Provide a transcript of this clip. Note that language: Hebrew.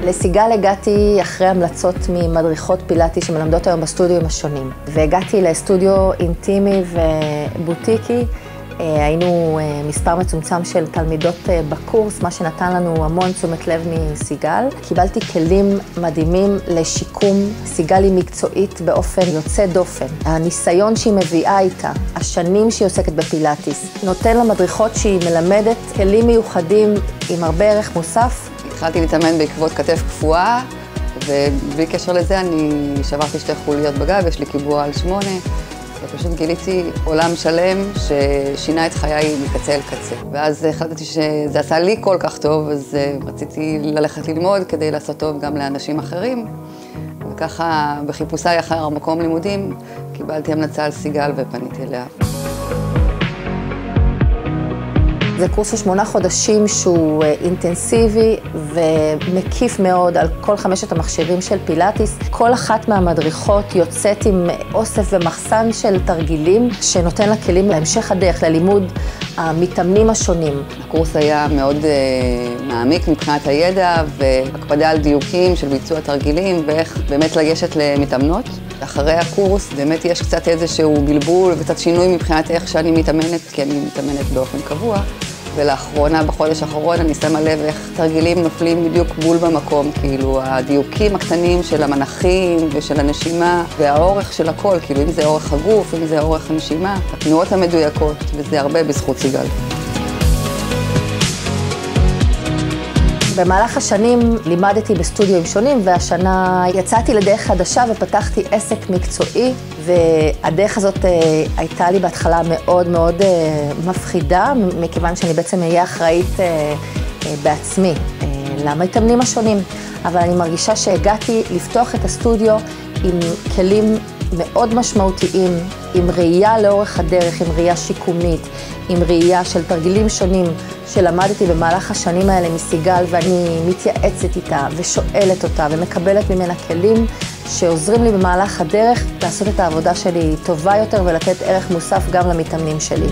לסיגל הגעתי אחרי המלצות ממדריכות פילאטיס שמלמדות היום בסטודיו השונים. והגעתי לסטודיו אינטימי ובוטיקי. היינו מספר מצומצם של תלמידות בקורס, מה שנתן לנו המון תשומת לב מסיגל. קיבלתי כלים מדהימים לשיקום. סיגל היא מקצועית באופן יוצא דופן. הניסיון שהיא מביאה איתה, השנים שהיא עוסקת בפילאטיס, נותן למדריכות שהיא מלמדת כלים מיוחדים עם הרבה ערך מוסף. התחלתי להתאמן בעקבות כתף קפואה, ובלי קשר לזה אני שברתי 2 חוליות בגב, יש לי קיבוע על 8. ופשוט גיליתי עולם שלם ששינה את חיי מקצה אל קצה. ואז החלטתי שזה עשה לי כל כך טוב, אז רציתי ללכת ללמוד כדי לעשות טוב גם לאנשים אחרים. וככה בחיפושיי אחר המקום לימודים קיבלתי המלצה על סיגל ופניתי אליה. זה קורס של 8 חודשים שהוא אינטנסיבי ומקיף מאוד על כל 5 המכשירים של פילאטיס. כל אחת מהמדריכות יוצאת עם אוסף ומחסן של תרגילים שנותן לה כלים להמשך הדרך, ללימוד המתאמנים השונים. הקורס היה מאוד מעמיק מבחינת הידע והקפדה על דיוקים של ביצוע תרגילים ואיך באמת לגשת למתאמנות. אחרי הקורס באמת יש קצת איזשהו בלבול וקצת שינוי מבחינת איך שאני מתאמנת, כי אני מתאמנת באופן קבוע. ולאחרונה, בחודש האחרון, אני שמה לב איך תרגילים נופלים בדיוק בול במקום, כאילו הדיוקים הקטנים של המנחים ושל הנשימה והאורך של הכל, כאילו אם זה אורך הגוף, אם זה אורך הנשימה, התנועות המדויקות, וזה הרבה בזכות סיגל. במהלך השנים לימדתי בסטודיו שונים, והשנה יצאתי לדרך חדשה ופתחתי עסק מקצועי, והדרך הזאת הייתה לי בהתחלה מאוד מאוד מפחידה, מכיוון שאני בעצם אהיה אחראית בעצמי למתאמנים השונים. אבל אני מרגישה שהגעתי לפתוח את הסטודיו עם כלים מאוד משמעותיים, עם ראייה לאורך הדרך, עם ראייה שיקומית, עם ראייה של תרגילים שונים שלמדתי במהלך השנים האלה מסיגל, ואני מתייעצת איתה ושואלת אותה ומקבלת ממנה כלים שעוזרים לי במהלך הדרך לעשות את העבודה שלי טובה יותר ולתת ערך מוסף גם למתאמנים שלי.